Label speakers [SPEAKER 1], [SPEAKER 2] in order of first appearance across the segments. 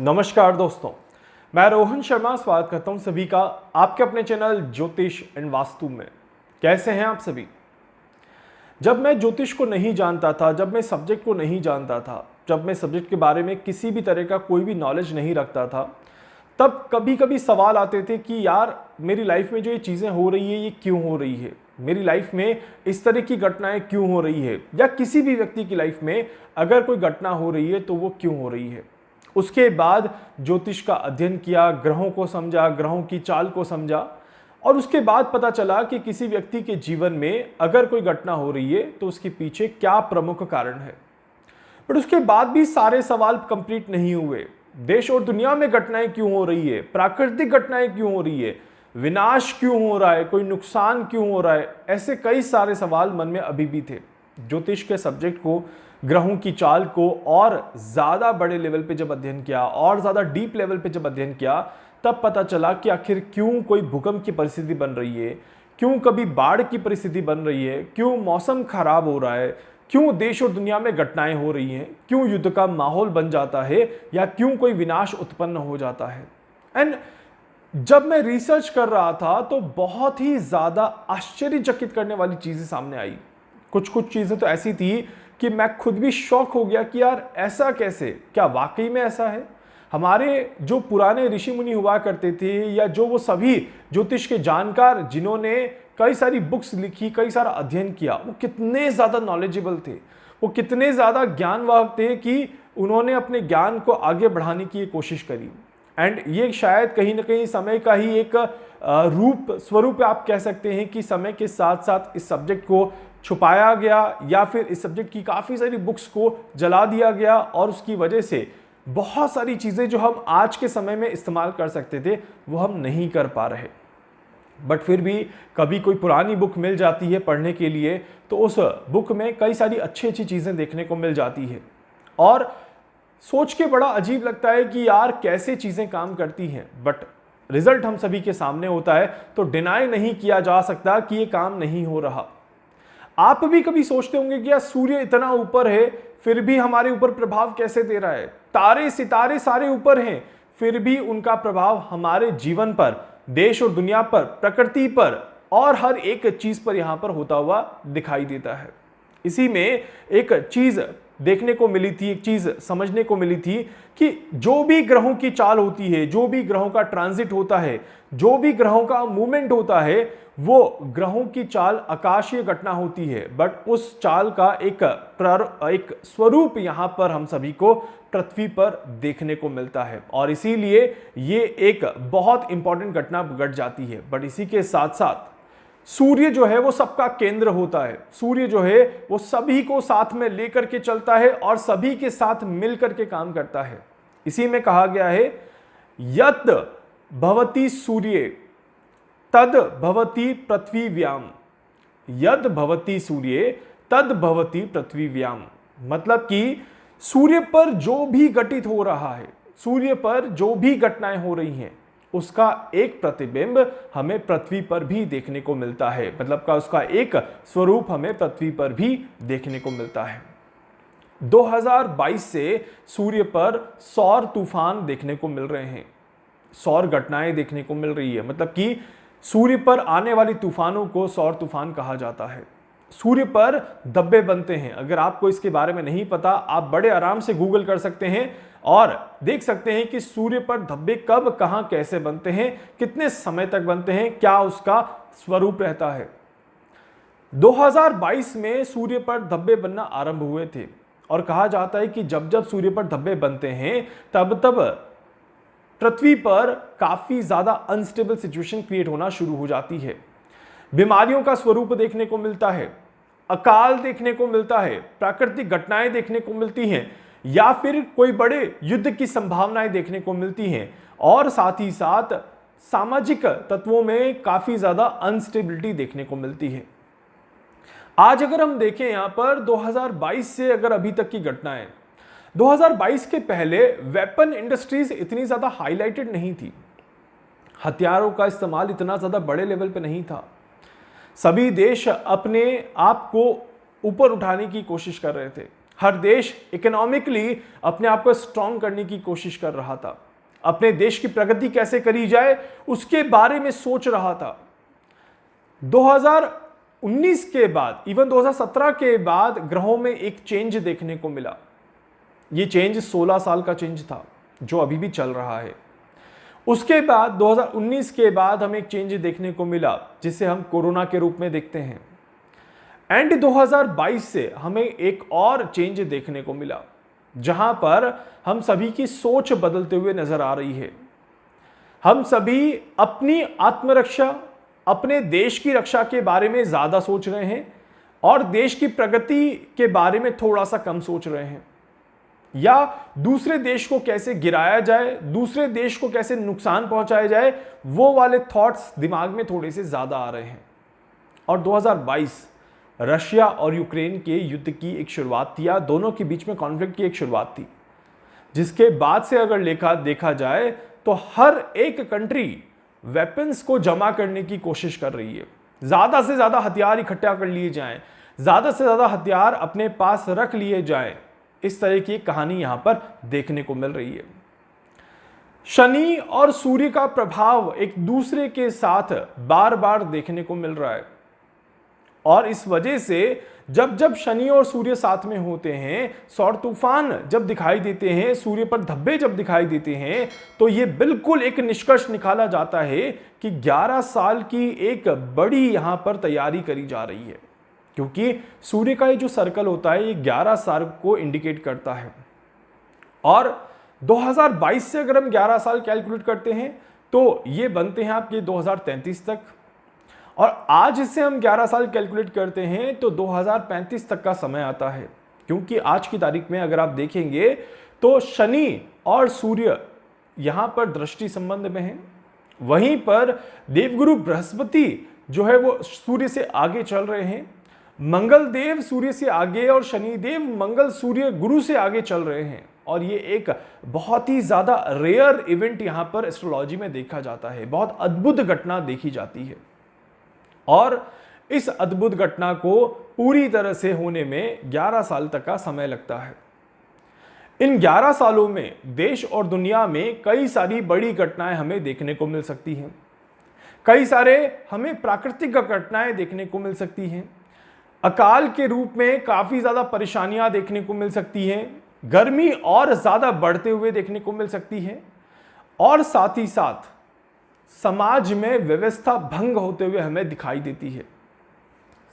[SPEAKER 1] नमस्कार दोस्तों, मैं रोहन शर्मा स्वागत करता हूं सभी का आपके अपने चैनल ज्योतिष एंड वास्तु में। कैसे हैं आप सभी? जब मैं ज्योतिष को नहीं जानता था, जब मैं सब्जेक्ट को नहीं जानता था, जब मैं सब्जेक्ट के बारे में किसी भी तरह का कोई भी नॉलेज नहीं रखता था, तब कभी कभी सवाल आते थे कि यार मेरी लाइफ में जो ये चीज़ें हो रही है ये क्यों हो रही है, मेरी लाइफ में इस तरह की घटनाएं क्यों हो रही है, या किसी भी व्यक्ति की लाइफ में अगर कोई घटना हो रही है तो वो क्यों हो रही है। उसके बाद ज्योतिष का अध्ययन किया, ग्रहों को समझा, ग्रहों की चाल को समझा, और उसके बाद पता चला कि किसी व्यक्ति के जीवन में अगर कोई घटना हो रही है तो उसके पीछे क्या प्रमुख कारण है। बट उसके बाद भी सारे सवाल कंप्लीट नहीं हुए। देश और दुनिया में घटनाएं क्यों हो रही है, प्राकृतिक घटनाएं क्यों हो रही है, विनाश क्यों हो रहा है, कोई नुकसान क्यों हो रहा है, ऐसे कई सारे सवाल मन में अभी भी थे। ज्योतिष के सब्जेक्ट को, ग्रहों की चाल को और ज्यादा बड़े लेवल पे जब अध्ययन किया और ज्यादा डीप लेवल पे जब अध्ययन किया, तब पता चला कि आखिर क्यों कोई भूकंप की परिस्थिति बन रही है, क्यों कभी बाढ़ की परिस्थिति बन रही है, क्यों मौसम खराब हो रहा है, क्यों देश और दुनिया में घटनाएं हो रही हैं, क्यों युद्ध का माहौल बन जाता है, या क्यों कोई विनाश उत्पन्न हो जाता है। एंड जब मैं रिसर्च कर रहा था तो बहुत ही ज्यादा आश्चर्यचकित करने वाली चीजें सामने आई। कुछ चीजें तो ऐसी थी कि मैं खुद भी शॉक हो गया कि यार ऐसा कैसे, क्या वाकई में ऐसा है। हमारे जो पुराने ऋषि मुनि हुआ करते थे, या जो वो सभी ज्योतिष के जानकार जिन्होंने कई सारी बुक्स लिखी, कई सारा अध्ययन किया, वो कितने ज्यादा नॉलेजेबल थे, वो कितने ज्यादा ज्ञानवाहक थे कि उन्होंने अपने ज्ञान को आगे बढ़ाने की कोशिश करी। एंड ये शायद कहीं ना कहीं समय का ही एक स्वरूप आप कह सकते हैं कि समय के साथ साथ इस सब्जेक्ट को छुपाया गया, या फिर इस सब्जेक्ट की काफ़ी सारी बुक्स को जला दिया गया, और उसकी वजह से बहुत सारी चीज़ें जो हम आज के समय में इस्तेमाल कर सकते थे वो हम नहीं कर पा रहे। बट फिर भी कभी कोई पुरानी बुक मिल जाती है पढ़ने के लिए, तो उस बुक में कई सारी अच्छी चीज़ें देखने को मिल जाती है, और सोच के बड़ा अजीब लगता है कि यार कैसे चीज़ें काम करती हैं। बट रिजल्ट हम सभी के सामने होता है, तो डिनाई नहीं किया जा सकता कि ये काम नहीं हो रहा। आप भी कभी सोचते होंगे कि यार सूर्य इतना ऊपर है फिर भी हमारे ऊपर प्रभाव कैसे दे रहा है, तारे सितारे सारे ऊपर हैं फिर भी उनका प्रभाव हमारे जीवन पर, देश और दुनिया पर, प्रकृति पर और हर एक चीज पर यहां पर होता हुआ दिखाई देता है। इसी में एक चीज देखने को मिली थी, एक चीज समझने को मिली थी कि जो भी ग्रहों की चाल होती है, जो भी ग्रहों का ट्रांजिट होता है, जो भी ग्रहों का मूवमेंट होता है, वो ग्रहों की चाल आकाशीय घटना होती है। बट उस चाल का एक स्वरूप यहां पर हम सभी को पृथ्वी पर देखने को मिलता है, और इसीलिए ये एक बहुत इंपॉर्टेंट घटना घट जाती है। बट इसी के साथ साथ सूर्य जो है वो सबका केंद्र होता है। सूर्य जो है वो सभी को साथ में लेकर के चलता है और सभी के साथ मिलकर के काम करता है। इसी में कहा गया है, यत् भवति सूर्ये तद भवति पृथ्वीव्याम, यद भवति सूर्ये तद भवति पृथ्वीव्याम। मतलब कि सूर्य पर जो भी घटित हो रहा है, सूर्य पर जो भी घटनाएं हो रही हैं, उसका एक प्रतिबिंब हमें पृथ्वी पर भी देखने को मिलता है। मतलब का उसका एक स्वरूप हमें पृथ्वी पर भी देखने को मिलता है। 2022 से सूर्य पर सौर तूफान देखने को मिल रहे हैं, सौर घटनाएं देखने को मिल रही है। मतलब कि सूर्य पर आने वाली तूफानों को सौर तूफान कहा जाता है। सूर्य पर धब्बे बनते हैं। अगर आपको इसके बारे में नहीं पता, आप बड़े आराम से गूगल कर सकते हैं और देख सकते हैं कि सूर्य पर धब्बे कब, कहां, कैसे बनते हैं, कितने समय तक बनते हैं, क्या उसका स्वरूप रहता है। 2022 में सूर्य पर धब्बे बनना आरंभ हुए थे, और कहा जाता है कि जब जब सूर्य पर धब्बे बनते हैं तब तब पृथ्वी पर काफी ज्यादा अनस्टेबल सिचुएशन क्रिएट होना शुरू हो जाती है। बीमारियों का स्वरूप देखने को मिलता है, अकाल देखने को मिलता है, प्राकृतिक घटनाएं देखने को मिलती हैं, या फिर कोई बड़े युद्ध की संभावनाएं देखने को मिलती हैं, और साथ ही साथ सामाजिक तत्वों में काफी ज्यादा अनस्टेबिलिटी देखने को मिलती है। आज अगर हम देखें यहां पर 2022 से अगर अभी तक की घटनाएं, 2022 के पहले वेपन इंडस्ट्रीज इतनी ज्यादा हाईलाइटेड नहीं थी, हथियारों का इस्तेमाल इतना ज्यादा बड़े लेवल पे नहीं था। सभी देश अपने आप को ऊपर उठाने की कोशिश कर रहे थे, हर देश इकोनॉमिकली अपने आप को स्ट्रांग करने की कोशिश कर रहा था, अपने देश की प्रगति कैसे करी जाए उसके बारे में सोच रहा था। 2019 के बाद, इवन 2017 के बाद ग्रहों में एक चेंज देखने को मिला। ये चेंज 16 साल का चेंज था जो अभी भी चल रहा है। उसके बाद 2019 के बाद हमें एक चेंज देखने को मिला जिसे हम कोरोना के रूप में देखते हैं। एंड 2022 से हमें एक और चेंज देखने को मिला जहां पर हम सभी की सोच बदलते हुए नजर आ रही है। हम सभी अपनी आत्मरक्षा, अपने देश की रक्षा के बारे में ज्यादा सोच रहे हैं और देश की प्रगति के बारे में थोड़ा सा कम सोच रहे हैं, या दूसरे देश को कैसे गिराया जाए, दूसरे देश को कैसे नुकसान पहुंचाया जाए, वो वाले थॉट्स दिमाग में थोड़े से ज्यादा आ रहे हैं। और 2022 रशिया और यूक्रेन के युद्ध की एक शुरुआत थी, या दोनों के बीच में कॉन्फ्लिक्ट की एक शुरुआत थी, जिसके बाद से अगर देखा जाए तो हर एक कंट्री वेपन्स को जमा करने की कोशिश कर रही है। ज्यादा से ज्यादा हथियार इकट्ठा कर लिए जाएं, ज्यादा से ज्यादा हथियार अपने पास रख लिए जाएं। इस तरह की कहानी यहां पर देखने को मिल रही है। शनि और सूर्य का प्रभाव एक दूसरे के साथ बार बार देखने को मिल रहा है, और इस वजह से जब जब शनि और सूर्य साथ में होते हैं, सौर तूफान जब दिखाई देते हैं, सूर्य पर धब्बे जब दिखाई देते हैं, तो ये बिल्कुल एक निष्कर्ष निकाला जाता है कि 11 साल की एक बड़ी यहां पर तैयारी करी जा रही है, क्योंकि सूर्य का ये जो सर्कल होता है ये 11 साल को इंडिकेट करता है। और 2022 से अगर हम 11 साल कैलकुलेट करते हैं तो ये बनते हैं आपके 2033 तक, और आज से हम 11 साल कैलकुलेट करते हैं तो 2035 तक का समय आता है। क्योंकि आज की तारीख में अगर आप देखेंगे तो शनि और सूर्य यहां पर दृष्टि संबंध में हैं, वहीं पर देवगुरु बृहस्पति जो है वो सूर्य से आगे चल रहे हैं, मंगल देव सूर्य से आगे और शनिदेव मंगल सूर्य गुरु से आगे चल रहे हैं। और ये एक बहुत ही ज्यादा रेयर इवेंट यहां पर एस्ट्रोलॉजी में देखा जाता है, बहुत अद्भुत घटना देखी जाती है, और इस अद्भुत घटना को पूरी तरह से होने में 11 साल तक का समय लगता है। इन 11 सालों में देश और दुनिया में कई सारी बड़ी घटनाएं हमें देखने को मिल सकती हैं, कई सारे हमें प्राकृतिक घटनाएं देखने को मिल सकती हैं, अकाल के रूप में काफी ज्यादा परेशानियां देखने को मिल सकती हैं, गर्मी और ज्यादा बढ़ते हुए देखने को मिल सकती है, और साथ ही साथ समाज में व्यवस्था भंग होते हुए हमें दिखाई देती है।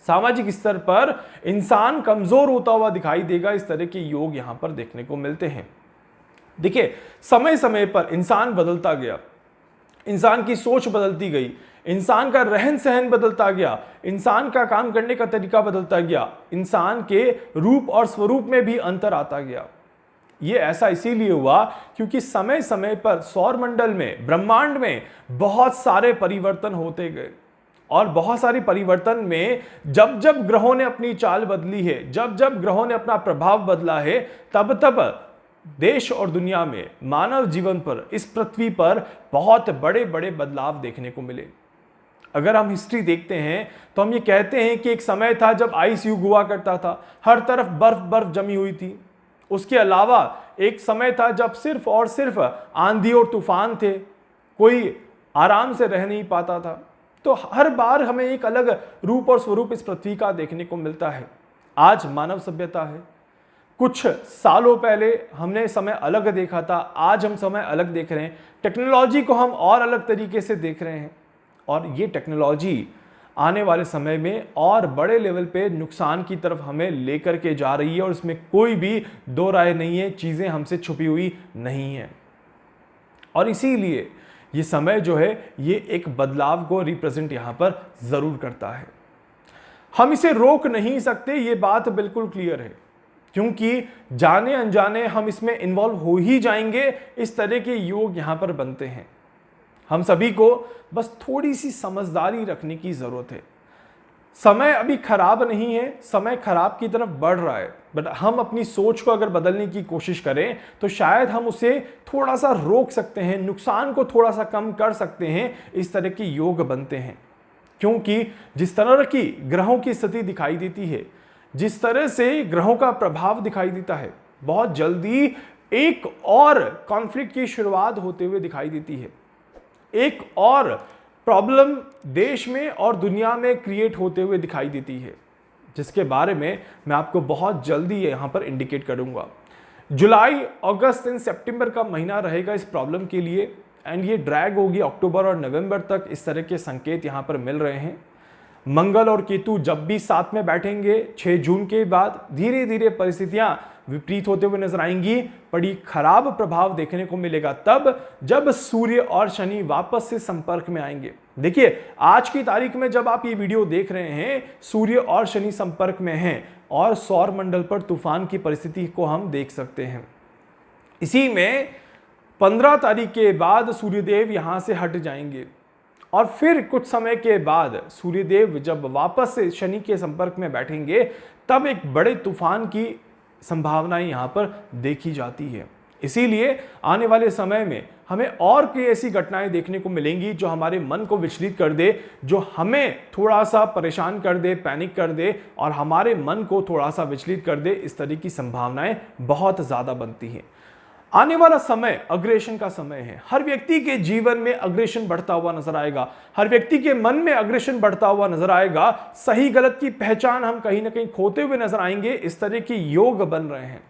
[SPEAKER 1] सामाजिक स्तर पर इंसान कमजोर होता हुआ दिखाई देगा। इस तरह के योग यहां पर देखने को मिलते हैं। देखिए, समय समय पर इंसान बदलता गया, इंसान की सोच बदलती गई, इंसान का रहन सहन बदलता गया, इंसान का काम करने का तरीका बदलता गया, इंसान के रूप और स्वरूप में भी अंतर आता गया। ये ऐसा इसीलिए हुआ क्योंकि समय समय पर सौर मंडल में, ब्रह्मांड में बहुत सारे परिवर्तन होते गए, और बहुत सारी परिवर्तन में जब जब ग्रहों ने अपनी चाल बदली है, जब जब ग्रहों ने अपना प्रभाव बदला है, तब तब देश और दुनिया में, मानव जीवन पर, इस पृथ्वी पर बहुत बड़े बड़े बदलाव देखने को मिले। अगर हम हिस्ट्री देखते हैं तो हम ये कहते हैं कि एक समय था जब आइस युग हुआ करता था, हर तरफ बर्फ बर्फ जमी हुई थी। उसके अलावा एक समय था जब सिर्फ और सिर्फ आंधी और तूफान थे, कोई आराम से रह नहीं पाता था। तो हर बार हमें एक अलग रूप और स्वरूप इस पृथ्वी का देखने को मिलता है। आज मानव सभ्यता है, कुछ सालों पहले हमने समय अलग देखा था, आज हम समय अलग देख रहे हैं, टेक्नोलॉजी को हम और अलग तरीके से देख रहे हैं, और ये टेक्नोलॉजी आने वाले समय में और बड़े लेवल पे नुकसान की तरफ हमें लेकर के जा रही है, और इसमें कोई भी दो राय नहीं है, चीजें हमसे छुपी हुई नहीं है। और इसीलिए ये समय जो है ये एक बदलाव को रिप्रेजेंट यहां पर जरूर करता है। हम इसे रोक नहीं सकते, ये बात बिल्कुल क्लियर है, क्योंकि जाने अनजाने हम इसमें इन्वॉल्व हो ही जाएंगे। इस तरह के योग यहां पर बनते हैं। हम सभी को बस थोड़ी सी समझदारी रखने की जरूरत है। समय अभी खराब नहीं है, समय खराब की तरफ बढ़ रहा है, बट हम अपनी सोच को अगर बदलने की कोशिश करें तो शायद हम उसे थोड़ा सा रोक सकते हैं, नुकसान को थोड़ा सा कम कर सकते हैं। इस तरह के योग बनते हैं, क्योंकि जिस तरह की ग्रहों की स्थिति दिखाई देती है, जिस तरह से ग्रहों का प्रभाव दिखाई देता है, बहुत जल्दी एक और कॉन्फ्लिक्ट की शुरुआत होते हुए दिखाई देती है। एक और प्रॉब्लम देश में और दुनिया में क्रिएट होते हुए दिखाई देती है, जिसके बारे में मैं आपको बहुत जल्दी यहां पर इंडिकेट करूंगा। जुलाई, अगस्त एंड सितंबर का महीना रहेगा इस प्रॉब्लम के लिए, एंड ये ड्रैग होगी अक्टूबर और नवंबर तक। इस तरह के संकेत यहां पर मिल रहे हैं। मंगल और केतु जब भी साथ में बैठेंगे 6 जून के बाद, धीरे धीरे परिस्थितियां विपरीत होते हुए नजर आएंगी। बड़ी खराब प्रभाव देखने को मिलेगा तब जब सूर्य और शनि वापस से संपर्क में आएंगे। देखिए, आज की तारीख में जब आप ये वीडियो देख रहे हैं, सूर्य और शनि संपर्क में हैं और सौर मंडल पर तूफान की परिस्थिति को हम देख सकते हैं। इसी में 15 तारीख के बाद सूर्यदेव यहां से हट जाएंगे और फिर कुछ समय के बाद सूर्यदेव जब वापस से शनि के संपर्क में बैठेंगे, तब एक बड़े तूफान की संभावनाएं यहां पर देखी जाती है। इसीलिए आने वाले समय में हमें और कई ऐसी घटनाएं देखने को मिलेंगी जो हमारे मन को विचलित कर दे, जो हमें थोड़ा सा परेशान कर दे, पैनिक कर दे और हमारे मन को थोड़ा सा विचलित कर दे। इस तरह की संभावनाएं बहुत ज्यादा बनती हैं। आने वाला समय अग्रेशन का समय है। हर व्यक्ति के जीवन में अग्रेशन बढ़ता हुआ नजर आएगा, हर व्यक्ति के मन में अग्रेशन बढ़ता हुआ नजर आएगा। सही गलत की पहचान हम कहीं ना कहीं खोते हुए नजर आएंगे। इस तरह के योग बन रहे हैं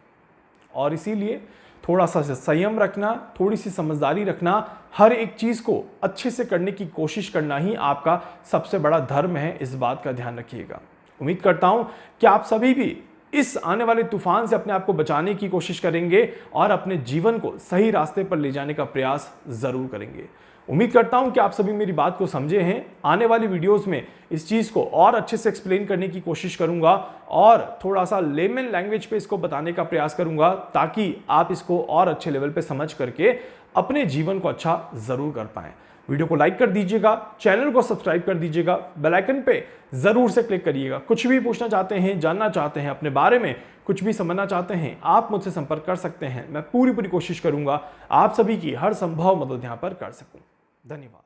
[SPEAKER 1] और इसीलिए थोड़ा सा संयम रखना, थोड़ी सी समझदारी रखना, हर एक चीज को अच्छे से करने की कोशिश करना ही आपका सबसे बड़ा धर्म है। इस बात का ध्यान रखिएगा। उम्मीद करता हूं कि आप सभी भी इस आने वाले तूफान से अपने आप को बचाने की कोशिश करेंगे और अपने जीवन को सही रास्ते पर ले जाने का प्रयास जरूर करेंगे। उम्मीद करता हूं कि आप सभी मेरी बात को समझे हैं। आने वाली वीडियोस में इस चीज को और अच्छे से एक्सप्लेन करने की कोशिश करूंगा और थोड़ा सा लेमन लैंग्वेज पे इसको बताने का प्रयास करूंगा, ताकि आप इसको और अच्छे लेवल पे समझ करके अपने जीवन को अच्छा जरूर कर पाएं। वीडियो को लाइक कर दीजिएगा, चैनल को सब्सक्राइब कर दीजिएगा, बेल आइकन पे जरूर से क्लिक करिएगा। कुछ भी पूछना चाहते हैं, जानना चाहते हैं, अपने बारे में कुछ भी समझना चाहते हैं, आप मुझसे संपर्क कर सकते हैं। मैं पूरी कोशिश करूंगा आप सभी की हर संभव मदद यहां पर कर सकूं। धन्यवाद।